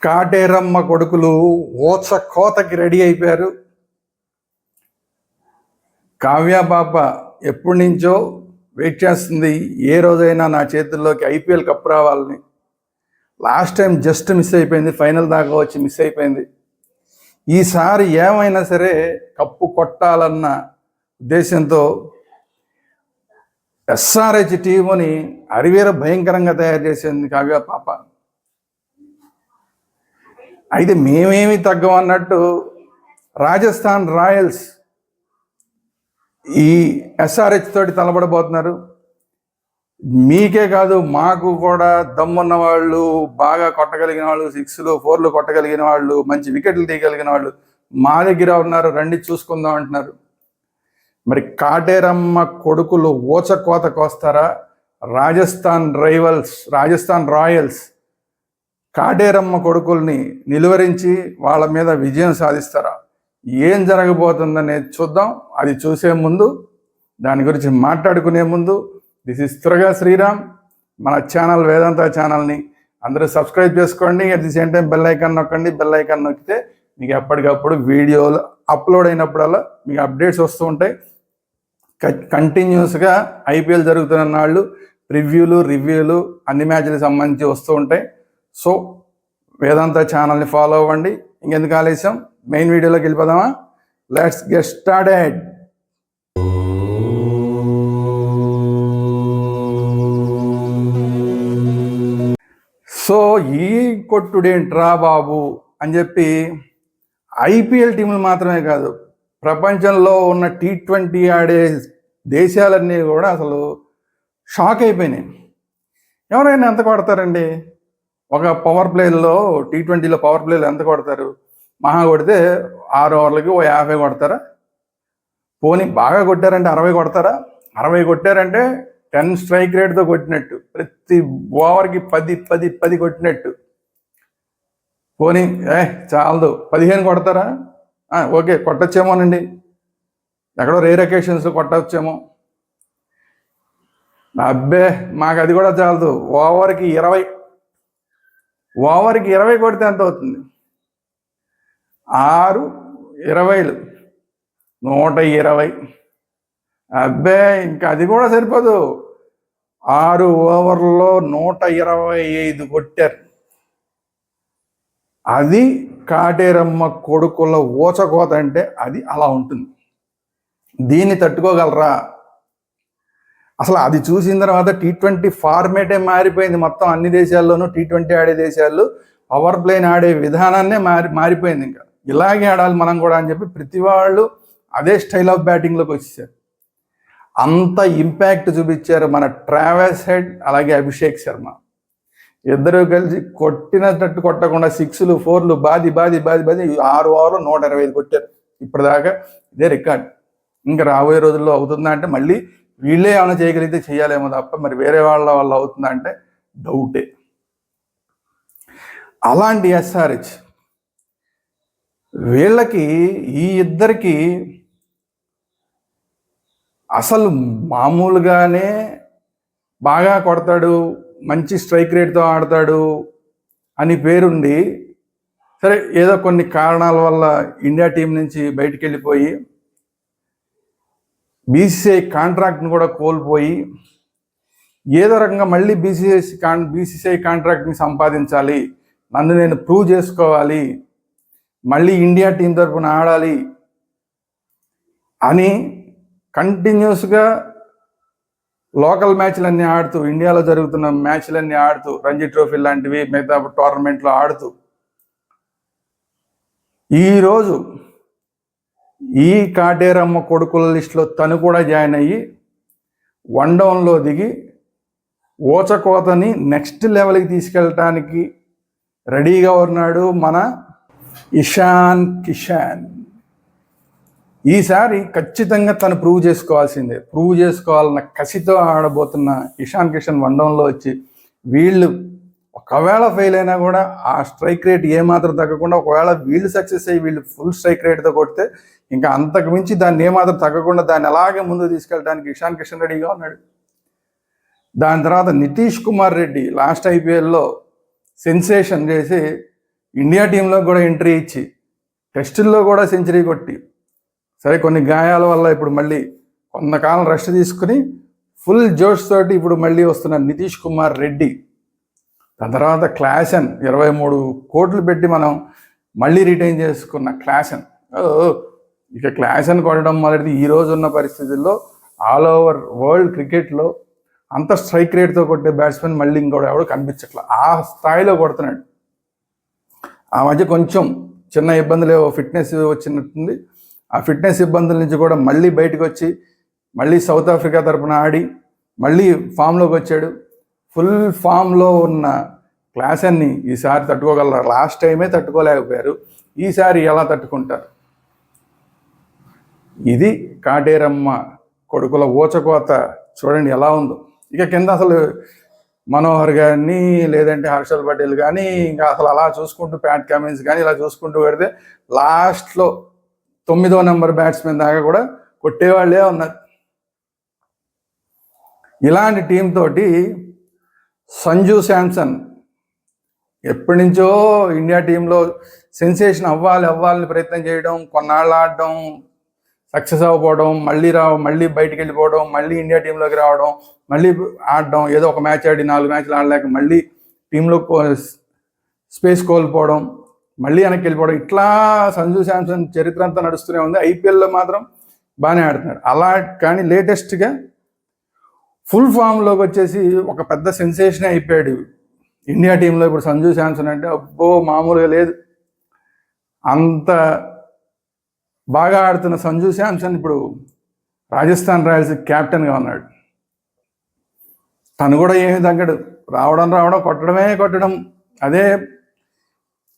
కాటేరమ్మ కొడుకులు ఓచ కోతకి రెడీ అయిపోయారు. కావ్య పాప ఎప్పటి నుంచో వెయిట్ చేస్తుంది, ఏ రోజైనా నా చేతుల్లోకి ఐపీఎల్ కప్ రావాలని. లాస్ట్ టైం జస్ట్ మిస్ అయిపోయింది, ఫైనల్ దాకా వచ్చి మిస్ అయిపోయింది. ఈసారి ఏమైనా సరే కప్పు కొట్టాలన్న ఉద్దేశంతో ఎస్ఆర్హెచ్ టీముని అరివేర భయంకరంగా తయారు చేసింది కావ్య పాప. అయితే మేమేమి తగ్గమన్నట్టు రాజస్థాన్ రాయల్స్ ఈ ఎస్ఆర్హెచ్ తోటి తలబడబోతున్నారు. మీకే కాదు, మాకు కూడా దమ్మున్న వాళ్ళు, బాగా కొట్టగలిగిన వాళ్ళు, 6లు 4లు కొట్టగలిగిన వాళ్ళు, మంచి వికెట్లు తీయగలిగిన వాళ్ళు మా దగ్గర ఉన్నారు, రండి చూసుకుందాం అంటున్నారు. మరి కాటేరమ్మ కొడుకులు ఊచకోతకు వస్తారా? రాజస్థాన్ రాయల్స్ కాటేరమ్మ కొడుకుల్ని నిలువరించి వాళ్ళ మీద విజయం సాధిస్తారా? ఏం జరగబోతుందనేది చూద్దాం. అది చూసే ముందు, దాని గురించి మాట్లాడుకునే ముందు, దిస్ ఇస్ త్వరగా శ్రీరామ్. మన ఛానల్ వేదాంత ఛానల్ని అందరూ సబ్స్క్రైబ్ చేసుకోండి. At the same time bell icon నొక్కండి. బెల్ ఐకాన్ నొక్కితే మీకు ఎప్పటికప్పుడు వీడియోలు అప్లోడ్ అయినప్పుడల్లా మీకు అప్డేట్స్ వస్తూ ఉంటాయి. కంటిన్యూస్గా ఐపీఎల్ జరుగుతున్న నాళ్ళు ప్రివ్యూలు, రివ్యూలు అన్ని మ్యాచ్లకు సంబంధించి వస్తూ ఉంటాయి. సో వేదాంత ఛానల్ని ఫాలో అవ్వండి. ఇంకెందుకు ఆలస్యం, మెయిన్ వీడియోలోకి వెళ్ళిపోదామా? Let's get started. సో ఈ కొట్టుడేంట్రా బాబు అని చెప్పి ఐపీఎల్ టీములు మాత్రమే కాదు, ప్రపంచంలో ఉన్న T20 ఆడే దేశాలన్నీ కూడా అసలు షాక్ అయిపోయినాయి. ఎవరైనా ఎంత కొడతారండి? ఒక పవర్ ప్లేలో, T20లో పవర్ ప్లేలో ఎంత కొడతారు? మహా కొడితే 6 ఓవర్లకి 50 కొడతారా? పోనీ బాగా కొట్టారంటే 60 కొడతారా? 60 కొట్టారంటే 10 స్ట్రైక్ రేట్తో కొట్టినట్టు, ప్రతి ఓవర్కి 10 కొట్టినట్టు. పోనీ చాలదు 15 కొడతారా? ఓకే, కొట్టచ్చేమోనండి, ఎక్కడో రేర్ అకేషన్స్ కొట్టవచ్చేమో. అబ్బే, మాకు అది కూడా చాలదు. ఓవర్కి 20 కొడితే ఎంత అవుతుంది? 6 20లు 120. అబ్బే, ఇంకా అది కూడా సరిపోదు. 6 ఓవర్లో 125 కొట్టారు. అది కాటేరమ్మ కొడుకుల ఊచకోత అంటే అది అలా ఉంటుంది. దీన్ని తట్టుకోగలరా? అసలు అది చూసిన తర్వాత T20 ఫార్మేటే మారిపోయింది. మొత్తం అన్ని దేశాల్లోనూ T20 ఆడే దేశాలు పవర్ ప్లేని ఆడే విధానాన్నే మారిపోయింది. ఇంకా ఇలాగే ఆడాలి మనం కూడా అని చెప్పి ప్రతి వాళ్ళు అదే స్టైల్ ఆఫ్ బ్యాటింగ్లోకి వచ్చేసారు. అంత ఇంపాక్ట్ చూపించారు మన ట్రావెస్ హెడ్ అలాగే అభిషేక్ శర్మ. ఇద్దరు కలిసి కొట్టినట్టు కొట్టకుండా 6లు 4లు బాది 6 ఓవర్లు 125 కొట్టారు. ఇప్పటిదాకా ఇదే రికార్డ్. ఇంకా రాబోయే రోజుల్లో అవుతుందా అంటే మళ్ళీ వీళ్ళే ఏమైనా చేయగలిగితే చేయాలేమో తప్ప మరి వేరే వాళ్ళ వల్ల అవుతుందా అంటే డౌటే. అలాంటి ఎస్ఆర్హెచ్ వీళ్ళకి, ఈ ఇద్దరికి అసలు మామూలుగానే బాగా కొడతాడు, మంచి స్ట్రైక్ రేట్తో ఆడతాడు అని పేరుండి, సరే ఏదో కొన్ని కారణాల వల్ల ఇండియా టీం నుంచి బయటికి వెళ్ళిపోయి బీసీసీఐ కాంట్రాక్ట్ని కూడా కోల్పోయి ఏదో రకంగా మళ్ళీ బీసీసీఐ కాంట్రాక్ట్ని సంపాదించాలి, నన్ను నేను ప్రూవ్ చేసుకోవాలి, మళ్ళీ ఇండియా టీం తరఫున ఆడాలి అని కంటిన్యూస్గా లోకల్ మ్యాచ్లన్నీ ఆడుతూ, ఇండియాలో జరుగుతున్న మ్యాచ్లన్నీ ఆడుతూ, రంజీ ట్రోఫీ లాంటివి మిగతా టోర్నమెంట్లో ఆడుతూ, ఈరోజు ఈ కాటేరమ్మ కొడుకుల లిస్టులో తను కూడా జాయిన్ అయ్యి 1 డౌన్లో దిగి ఊచకోతని నెక్స్ట్ లెవెల్కి తీసుకెళ్ళటానికి రెడీగా ఉన్నాడు మన ఇషాన్ కిషన్. ఈసారి ఖచ్చితంగా తను ప్రూవ్ చేసుకోవాలన్న కసితో ఆడబోతున్న ఇషాన్ కిషన్ 1 డౌన్లో వచ్చి, వీళ్ళు ఒకవేళ ఫెయిల్ అయినా కూడా ఆ స్ట్రైక్ రేట్ ఏమాత్రం తగ్గకుండా, ఒకవేళ వీళ్ళు సక్సెస్ అయ్యి వీళ్ళు ఫుల్ స్ట్రైక్ రేట్తో కొడితే ఇంకా అంతకు మించి దాన్ని ఏమాత్రం తగ్గకుండా దాన్ని అలాగే ముందు తీసుకెళ్ళడానికి ఇషాన్ కిషన్ రెడీగా ఉన్నాడు. దాని తర్వాత నితీష్ కుమార్ రెడ్డి లాస్ట్ ఐపీఎల్లో సెన్సేషన్ చేసి ఇండియా టీంలో కూడా ఎంట్రీ ఇచ్చి టెస్టుల్లో కూడా సెంచరీ కొట్టి, సరే కొన్ని గాయాల వల్ల ఇప్పుడు మళ్ళీ కొంతకాలం రెస్ట్ తీసుకుని ఫుల్ జోష్ తోటి ఇప్పుడు మళ్ళీ వస్తున్న నితీష్ కుమార్ రెడ్డి, దాని తర్వాత క్లాసెన్ 23 కోట్లు పెట్టి మనం మళ్ళీ రిటైన్ చేసుకున్న క్లాసెన్. ఇక క్లాసెన్ కొట్టడం మొదటిది ఈ రోజు ఉన్న పరిస్థితుల్లో ఆల్ ఓవర్ వరల్డ్ క్రికెట్లో అంత స్ట్రైక్ రేట్తో కొట్టే బ్యాట్స్మెన్ మళ్ళీ ఇంకోటి ఎవడు కనిపించట్లా, ఆ స్థాయిలో కొడుతున్నాడు. ఆ మధ్య కొంచెం చిన్న ఇబ్బందులు, ఫిట్నెస్ వచ్చినట్టుంది. ఆ ఫిట్నెస్ ఇబ్బందుల నుంచి కూడా మళ్ళీ బయటకు వచ్చి మళ్ళీ సౌత్ ఆఫ్రికా తరపున ఆడి మళ్ళీ ఫామ్లోకి వచ్చాడు. ఫుల్ ఫామ్లో ఉన్న క్లాసెన్ని ఈసారి తట్టుకోగలరు. లాస్ట్ టైమే తట్టుకోలేకపోయారు, ఈసారి ఎలా తట్టుకుంటారు? ఇది కాటేరమ్మ కొడుకుల ఊచకోత చూడండి ఎలా ఉందో. ఇక కింద అసలు మనోహర్ కానీ లేదంటే హర్షల్ పటేల్ కానీ ఇంకా అసలు అలా చూసుకుంటూ ప్యాట్ కమిన్స్ కానీ ఇలా చూసుకుంటూ పెడితే లాస్ట్లో 9వ నెంబర్ బ్యాట్స్మెన్ దాకా కూడా కొట్టేవాళ్ళే ఉన్నారు. ఇలాంటి టీం తోటి సంజు శాంసన్ ఎప్పటి నుంచో ఇండియా టీంలో సెన్సేషన్ అవ్వాలని ప్రయత్నం చేయడం, కొన్నాళ్ళు ఆడడం, సక్సెస్ అవ్వకపోవడం, మళ్ళీ బయటికి వెళ్ళిపోవడం, మళ్ళీ ఇండియా టీంలోకి రావడం, మళ్ళీ ఆడడం, ఏదో ఒక మ్యాచ్ ఆడి 4 మ్యాచ్లు ఆడలేక మళ్ళీ టీంలో స్పేస్ కోల్పోవడం, మళ్ళీ వెనక్కి వెళ్ళిపోవడం, ఇట్లా సంజు శాంసన్ చరిత్ర అంతా నడుస్తూనే ఉంది. ఐపీఎల్లో మాత్రం బాగానే ఆడుతున్నాడు. అలా కానీ లేటెస్ట్గా ఫుల్ ఫామ్లోకి వచ్చేసి ఒక పెద్ద సెన్సేషనే అయిపోయాడు ఇండియా టీంలో. ఇప్పుడు సంజు శాంసన్ అంటే అబ్బో మామూలుగా లేదు. అంత బాగా ఆడుతున్న సంజు శాంసన్ ఇప్పుడు రాజస్థాన్ రాయల్స్ క్యాప్టెన్గా ఉన్నాడు. తను కూడా ఏమీ తగ్గడు, రావడం కొట్టడం. అదే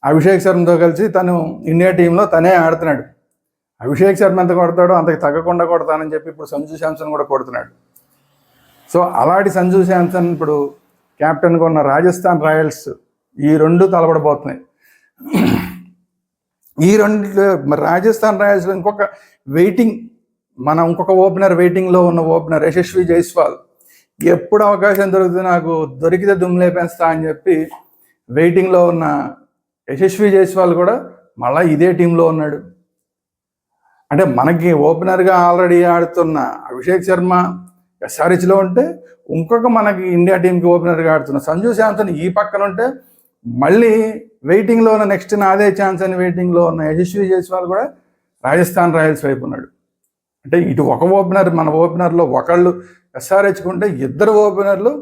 అభిషేక్ శర్మతో కలిసి తను ఇండియా టీంలో తనే ఆడుతున్నాడు. అభిషేక్ శర్మ ఎంత కొడతాడో అంతకు తగ్గకుండా కొడతానని చెప్పి ఇప్పుడు సంజు శాంసన్ కూడా కొడుతున్నాడు. సో అలాంటి సంజు శాంసన్ ఇప్పుడు క్యాప్టెన్గా ఉన్న రాజస్థాన్ రాయల్స్ ఈ 2 తలపడబోతున్నాయి. ఈ 2 రాజస్థాన్ రాయల్స్లో ఇంకొక ఓపెనర్ వెయిటింగ్లో ఉన్న ఓపెనర్ యశస్వి జైస్వాల్. ఎప్పుడు అవకాశం దొరికితే నాకు దొరికితే దుమ్ములేపేస్తా అని చెప్పి వెయిటింగ్లో ఉన్న యశస్వి జైస్వాల్ కూడా మళ్ళీ ఇదే టీంలో ఉన్నాడు. అంటే మనకి ఓపెనర్గా ఆల్రెడీ ఆడుతున్న అభిషేక్ శర్మ ఎస్ఆర్హెచ్లో ఉంటే, ఇంకొక మనకి ఇండియా టీంకి ఓపెనర్గా ఆడుతున్న సంజు శాంసన్ ఈ పక్కన ఉంటే, మళ్ళీ వెయిటింగ్లో ఉన్న నెక్స్ట్ నాదే ఛాన్స్ అని వెయిటింగ్లో ఉన్న యశస్వి జైస్వాల్ కూడా రాజస్థాన్ రాయల్స్ వైపు ఉన్నాడు. అంటే ఇటు ఒక ఓపెనర్, మన ఓపెనర్లో ఒకళ్ళు ఎస్ఆర్హెచ్కి ఉంటే 2 ఓపెనర్లు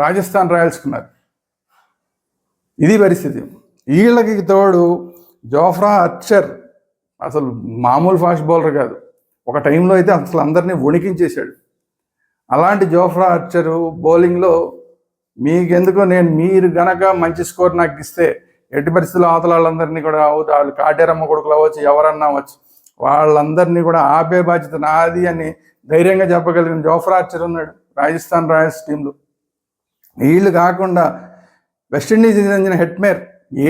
రాజస్థాన్ రాయల్స్కి ఉన్నారు. ఇది పరిస్థితి. వీళ్ళకి తోడు జోఫ్రా ఆర్చర్ అసలు మామూలు ఫాస్ట్ బౌలర్ కాదు. ఒక టైంలో అయితే అసలు అందరినీ వణికించేశాడు. అలాంటి జోఫ్రా ఆర్చరు బౌలింగ్లో మీకెందుకు మీరు గనక మంచి స్కోర్ నాకు ఇస్తే ఎట్టి పరిస్థితుల్లో అవతల వాళ్ళందరినీ కూడా వాళ్ళు కాటేరమ్మ కొడుకులు అవ్వచ్చు, ఎవరన్నా అవ్వచ్చు, వాళ్ళందరినీ కూడా ఆపే బాధ్యత నాది అని ధైర్యంగా చెప్పగలిగిన జోఫ్రా ఆర్చర్ ఉన్నాడు రాజస్థాన్ రాయల్స్ టీంలో. వీళ్ళు కాకుండా వెస్టిండీస్ చెందిన హెట్మేర్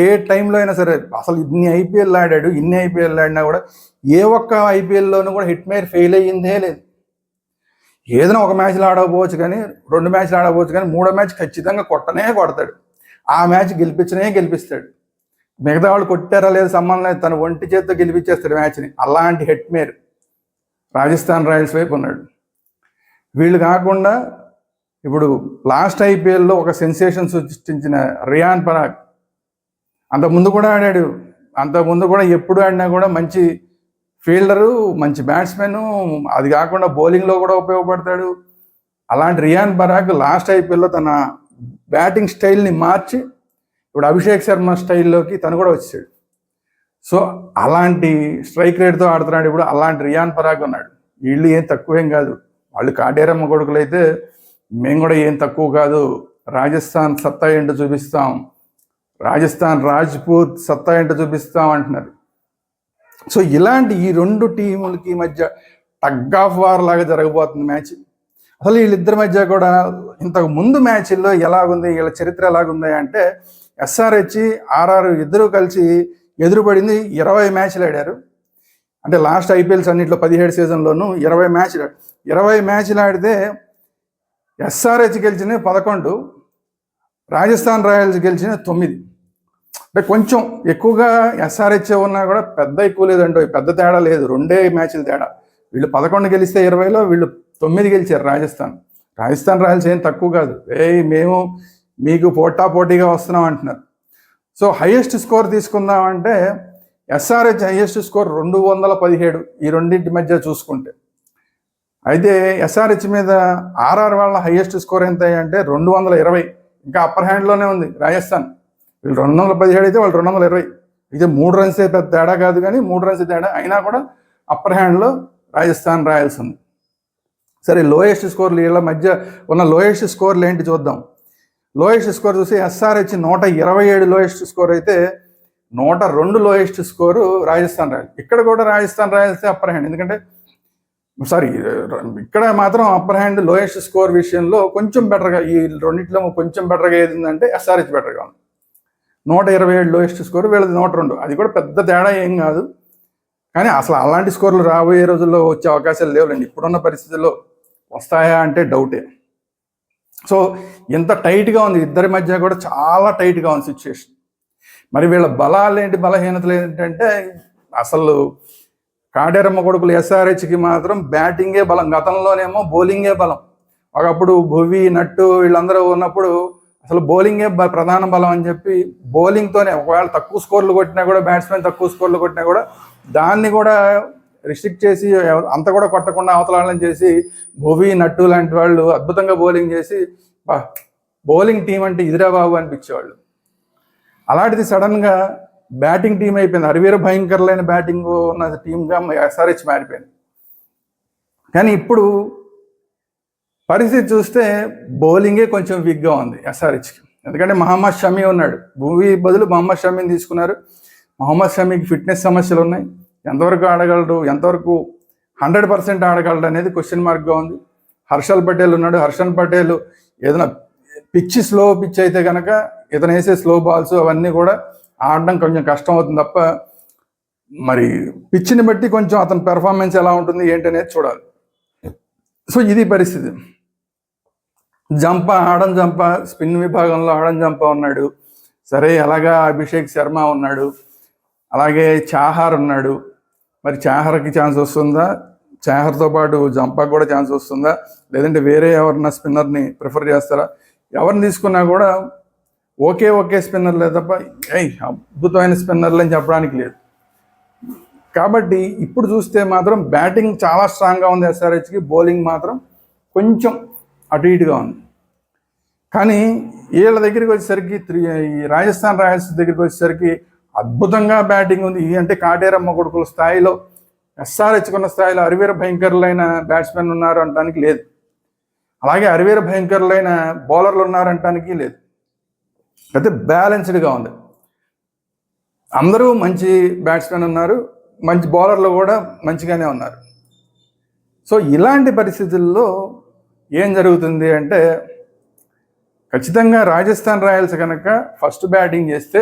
ఏ టైంలో అయినా సరే, అసలు ఇన్ని ఐపీఎల్ ఆడినా కూడా ఏ ఒక్క ఐపీఎల్లోనూ కూడా హిట్మేర్ ఫెయిల్ అయ్యిందే లేదు. ఏదైనా ఒక మ్యాచ్లో ఆడకపోవచ్చు కానీ, 2 మ్యాచ్లు ఆడకపోవచ్చు కానీ, 3వ మ్యాచ్ ఖచ్చితంగా కొడతాడు. ఆ మ్యాచ్ గెలిపిస్తాడు. మిగతా వాళ్ళు కొట్టారా లేదా సంబంధం లేదు, తను ఒంటి చేత్తో గెలిపించేస్తాడు మ్యాచ్ని. అలాంటి హెట్మేర్ రాజస్థాన్ రాయల్స్ వైపు ఉన్నాడు. వీళ్ళు కాకుండా ఇప్పుడు లాస్ట్ ఐపీఎల్లో ఒక సెన్సేషన్ సృష్టించిన రియాన్ పరాగ్ అంతకుముందు కూడా ఆడాడు. అంతకుముందు కూడా ఎప్పుడు ఆడినా కూడా మంచి ఫీల్డరు, మంచి బ్యాట్స్మెన్, అది కాకుండా బౌలింగ్లో కూడా ఉపయోగపడతాడు. అలాంటి రియాన్ పరాగ్ లాస్ట్ ఐపీఎల్లో తన బ్యాటింగ్ స్టైల్ని మార్చి ఇప్పుడు అభిషేక్ శర్మ స్టైల్లోకి తను కూడా వచ్చాడు. సో అలాంటి స్ట్రైక్ రేట్తో ఆడుతున్నాడు ఇప్పుడు. అలాంటి రియాన్ పరాగ్ ఉన్నాడు. వీళ్ళు ఏం తక్కువేం కాదు. వాళ్ళు కాటేరమ్మ కొడుకులు అయితే మేము కూడా ఏం తక్కువ కాదు, రాజస్థాన్ సత్తా ఏంటో చూపిస్తాం, రాజస్థాన్ రాజ్పూత్ సత్తా ఏంటో చూపిస్తాం అంటున్నారు. సో ఇలాంటి ఈ 2 టీములకి మధ్య టగ్ ఆఫ్ వార్ లాగా జరగబోతుంది మ్యాచ్. అసలు వీళ్ళిద్దరి మధ్య కూడా ఇంతకు ముందు మ్యాచ్ల్లో ఎలాగుంది, వీళ్ళ చరిత్ర ఎలాగుంది అంటే, ఎస్ఆర్హెచ్ ఆర్ఆర్ ఇద్దరూ కలిసి ఎదురుపడింది 20 మ్యాచ్లు ఆడారు. అంటే లాస్ట్ ఐపీఎల్స్ అన్నింటిలో 17 సీజన్లోనూ 20 మ్యాచ్లు ఆడితే ఎస్ఆర్హెచ్ గెలిచిన 11, రాజస్థాన్ రాయల్స్ గెలిచిన 9. అంటే కొంచెం ఎక్కువగా ఎస్ఆర్హెచ్ ఉన్నా కూడా ఎక్కువ లేదంటే పెద్ద తేడా లేదు, 2 మ్యాచ్ల తేడా. వీళ్ళు 11 గెలిస్తే 20లో వీళ్ళు 9 గెలిచారు రాజస్థాన్ రాయల్స్ ఏం తక్కువ కాదు. మేము మీకు పోటాపోటీగా వస్తున్నాం అంటున్నారు. సో హైయెస్ట్ స్కోర్ తీసుకుందామంటే ఎస్ఆర్హెచ్ హైయెస్ట్ స్కోర్ 217 ఈ రెండింటి మధ్య చూసుకుంటే. అయితే ఎస్ఆర్హెచ్ మీద ఆర్ఆర్ వాళ్ళ హైయెస్ట్ స్కోర్ ఎంత అంటే 220, ఇంకా అప్పర్ హ్యాండ్లోనే ఉంది రాజస్థాన్. వీళ్ళు 217 అయితే వాళ్ళు 220. అయితే 3 రన్సే పెద్ద తేడా కాదు, కానీ 3 రన్స్ తేడా అయినా కూడా అప్పర్ హ్యాండ్లో రాజస్థాన్ రాయల్స్ ఉంది. సరే, లోయెస్ట్ స్కోర్లు వీళ్ళ మధ్య ఉన్న లోయెస్ట్ స్కోర్లు ఏంటి చూద్దాం. లోయెస్ట్ స్కోర్ చూసి ఎస్ఆర్హెచ్ 127 లోయెస్ట్ స్కోర్ అయితే 102 లోయెస్ట్ స్కోరు రాజస్థాన్ రాయల్స్. ఇక్కడ కూడా రాజస్థాన్ రాయల్సే అప్పర్ హ్యాండ్, ఎందుకంటే ఇక్కడ మాత్రం అప్పర్ హ్యాండ్ లోయెస్ట్ స్కోర్ విషయంలో కొంచెం బెటర్గా, ఈ రెండింటిలో కొంచెం బెటర్గా ఏదిందంటే ఎస్ఆర్హెచ్ బెటర్గా ఉంది. 127 లోయెస్ట్ స్కోర్, వీళ్ళది 102. అది కూడా పెద్ద తేడా ఏం కాదు, కానీ అసలు అలాంటి స్కోర్లు రాబోయే రోజుల్లో వచ్చే అవకాశాలు లేవులేండి. ఇప్పుడున్న పరిస్థితుల్లో వస్తాయా అంటే డౌటే. సో ఇంత టైట్గా ఉంది, ఇద్దరి మధ్య కూడా చాలా టైట్గా ఉంది సిచ్యుయేషన్. మరి వీళ్ళ బలాలు ఏంటి, బలహీనతలు ఏంటంటే అసలు కాటేరమ్మ కొడుకులు ఎస్ఆర్హెచ్కి మాత్రం బ్యాటింగే బలం, గతంలోనేమో బౌలింగే బలం. ఒకప్పుడు భువి, నట్టు వీళ్ళందరూ ఉన్నప్పుడు అసలు బౌలింగే ప్రధాన బలం అని చెప్పి బౌలింగ్తోనే ఒకవేళ తక్కువ స్కోర్లు కొట్టినా కూడా, బ్యాట్స్మెన్ తక్కువ స్కోర్లు కొట్టినా కూడా దాన్ని కూడా రిస్ట్రిక్ట్ చేసి అంత కూడా కొట్టకుండా అవతలాలని చేసి భువి, నట్టు లాంటి వాళ్ళు అద్భుతంగా బౌలింగ్ చేసి బౌలింగ్ టీం అంటే ఇదిరా బాబు అనిపించేవాళ్ళు. అలాంటిది సడన్గా బ్యాటింగ్ టీం అయిపోయింది, అరివీర భయంకరమైన బ్యాటింగ్ ఉన్న టీంగా ఎస్ఆర్హెచ్ మారిపోయింది. కానీ ఇప్పుడు పరిస్థితి చూస్తే బౌలింగే కొంచెం వీక్గా ఉంది ఎస్ఆర్హెచ్కి, ఎందుకంటే మహమ్మద్ షమీ ఉన్నాడు. భూమి బదులు మహమ్మద్ షమీని తీసుకున్నారు. మహమ్మద్ షమీకి ఫిట్నెస్ సమస్యలు ఉన్నాయి, ఎంతవరకు ఆడగలడు, ఎంతవరకు 100% ఆడగలడు అనేది క్వశ్చన్ మార్క్గా ఉంది. హర్షల్ పటేల్ ఉన్నాడు. హర్షల్ పటేల్ ఏదైనా స్లో పిచ్ అయితే కనుక ఇతను వేసే స్లో బాల్స్ అవన్నీ కూడా ఆడడం కొంచెం కష్టం అవుతుంది తప్ప, మరి పిచ్చిని బట్టి కొంచెం అతని పెర్ఫార్మెన్స్ ఎలా ఉంటుంది ఏంటి అనేది చూడాలి. సో ఇది పరిస్థితి. ఆడన్ జంప స్పిన్ విభాగంలో ఆడన్ జంప ఉన్నాడు. సరే, అలాగా అభిషేక్ శర్మ ఉన్నాడు, అలాగే చాహర్ ఉన్నాడు. మరి చాహర్కి ఛాన్స్ వస్తుందా, చాహర్తో పాటు జంపాకి కూడా ఛాన్స్ వస్తుందా, లేదంటే వేరే ఎవరన్నా స్పిన్నర్ని ప్రిఫర్ చేస్తారా? ఎవరిని తీసుకున్నా కూడా ఒకే స్పిన్నర్లే తప్ప అద్భుతమైన స్పిన్నర్లు అని చెప్పడానికి లేదు. కాబట్టి ఇప్పుడు చూస్తే మాత్రం బ్యాటింగ్ చాలా స్ట్రాంగ్గా ఉంది ఎస్ఆర్హెచ్కి, బౌలింగ్ మాత్రం కొంచెం అటు ఇటుగా ఉంది. కానీ వీళ్ళ దగ్గరికి వచ్చేసరికి ఈ రాజస్థాన్ రాయల్స్ దగ్గరికి వచ్చేసరికి అద్భుతంగా బ్యాటింగ్ ఉంది. అంటే కాటేరమ్మ కొడుకుల స్థాయిలో, ఎస్ఆర్హెచ్కున్న స్థాయిలో అరివీర భయంకరులైన బ్యాట్స్మెన్ ఉన్నారు అనడానికి లేదు, అలాగే అరివీర భయంకరులైన బౌలర్లు ఉన్నారంటానికి లేదు. అయితే బ్యాలెన్స్డ్గా ఉంది. అందరూ మంచి బ్యాట్స్మెన్ ఉన్నారు, మంచి బౌలర్లు కూడా మంచిగానే ఉన్నారు. సో ఇలాంటి పరిస్థితుల్లో ఏం జరుగుతుంది అంటే, ఖచ్చితంగా రాజస్థాన్ రాయల్స్ కనుక ఫస్ట్ బ్యాటింగ్ చేస్తే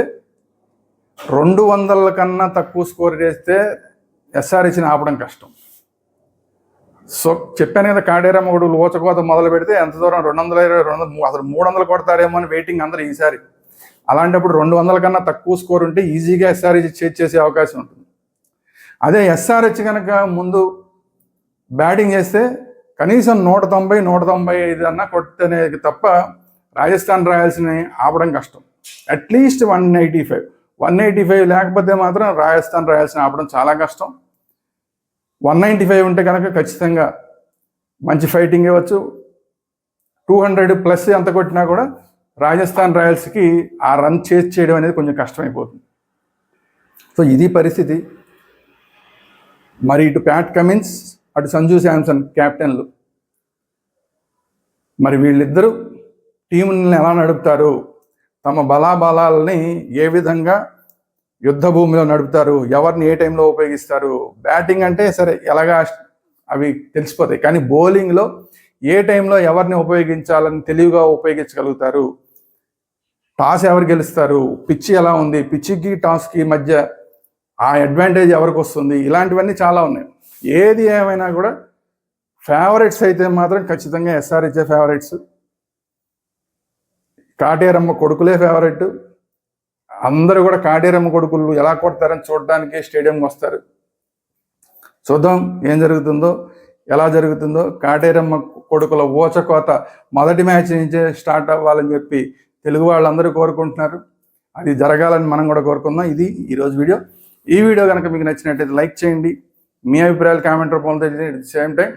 200 కన్నా తక్కువ స్కోర్ చేస్తే ఎస్ఆర్హెచ్ని ఆపడం కష్టం. సో చెప్పాను కదా, కాటేరమ్మ కొడుకులు ఊచకోత మొదలు పెడితే ఎంత దూరం 220, 200, అసలు 300 కొడతారేమో అని వెయిటింగ్ అందరూ ఈసారి. అలాంటప్పుడు 200 కన్నా తక్కువ స్కోర్ ఉంటే ఈజీగా ఎస్ఆర్హెచ్ చేసే అవకాశం ఉంటుంది. అదే ఎస్ఆర్హెచ్ కనుక ముందు బ్యాటింగ్ చేస్తే కనీసం 190, 195 అన్నా కొట్టనేది తప్ప రాజస్థాన్ రాయల్స్ని ఆపడం కష్టం. అట్లీస్ట్ 185 లేకపోతే మాత్రం రాజస్థాన్ రాయల్స్ని ఆపడం చాలా కష్టం. 195 ఉంటే కనుక ఖచ్చితంగా మంచి ఫైటింగ్ ఇవ్వచ్చు. 200+ ఎంత కొట్టినా కూడా రాజస్థాన్ రాయల్స్కి ఆ రన్ చేయడం అనేది కొంచెం కష్టమైపోతుంది. సో ఇది పరిస్థితి. మరి ఇటు ప్యాట్ కమిన్స్, అటు సంజు శాంసన్ కెప్టెన్లు, మరి వీళ్ళిద్దరూ టీంని ఎలా నడుపుతారు, తమ బలాబలాలని ఏ విధంగా యుద్ధ భూమిలో నడుపుతారు, ఎవరిని ఏ టైంలో ఉపయోగిస్తారు. బ్యాటింగ్ అంటే సరే ఎలాగా అవి తెలిసిపోతాయి, కానీ బౌలింగ్లో ఏ టైంలో ఎవరిని ఉపయోగించాలని తెలివిగా ఉపయోగించగలుగుతారు, టాస్ ఎవరు గెలుస్తారు, పిచ్ ఎలా ఉంది, పిచ్చికి టాస్కి మధ్య ఆ అడ్వాంటేజ్ ఎవరికి వస్తుంది, ఇలాంటివన్నీ చాలా ఉన్నాయి. ఏది ఏమైనా కూడా ఫేవరెట్స్ అయితే మాత్రం ఖచ్చితంగా ఎస్ఆర్హెచ్ ఫేవరెట్స్, కాటేరమ్మ కొడుకులే ఫేవరెట్. అందరూ కూడా కాటేరమ్మ కొడుకులు ఎలా కొడతారని చూడడానికి స్టేడియంకి వస్తారు. చూద్దాం ఏం జరుగుతుందో, ఎలా జరుగుతుందో. కాటేరమ్మ కొడుకుల ఊచకోత మొదటి మ్యాచ్ నుంచే స్టార్ట్ అవ్వాలని చెప్పి తెలుగు వాళ్ళందరూ కోరుకుంటున్నారు. అది జరగాలని మనం కూడా కోరుకుందాం. ఇది ఈరోజు వీడియో. ఈ వీడియో కనుక మీకు నచ్చినట్టయితే లైక్ చేయండి, మీ అభిప్రాయాలు కామెంట్ రూపంలో తెలియజేయండి. సేమ్ టైం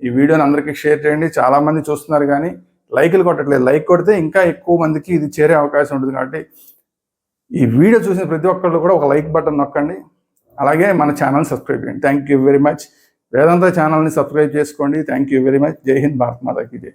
ఈ వీడియోని అందరికీ షేర్ చేయండి. చాలామంది చూస్తున్నారు కానీ లైకులు కొట్టట్లేదు. లైక్ కొడితే ఇంకా ఎక్కువ మందికి ఇది చేరే అవకాశం ఉంటుంది. కాబట్టి ఈ వీడియో చూసిన ప్రతి ఒక్కళ్ళు కూడా ఒక లైక్ బటన్ నొక్కండి. అలాగే మన ఛానల్ సబ్స్క్రైబ్ చేయండి. Thank you very much. Vedanta ఛానల్ని సబ్స్క్రైబ్ చేసుకోండి. Thank you very much. జై హింద్, భారత్ మాతాకి జై.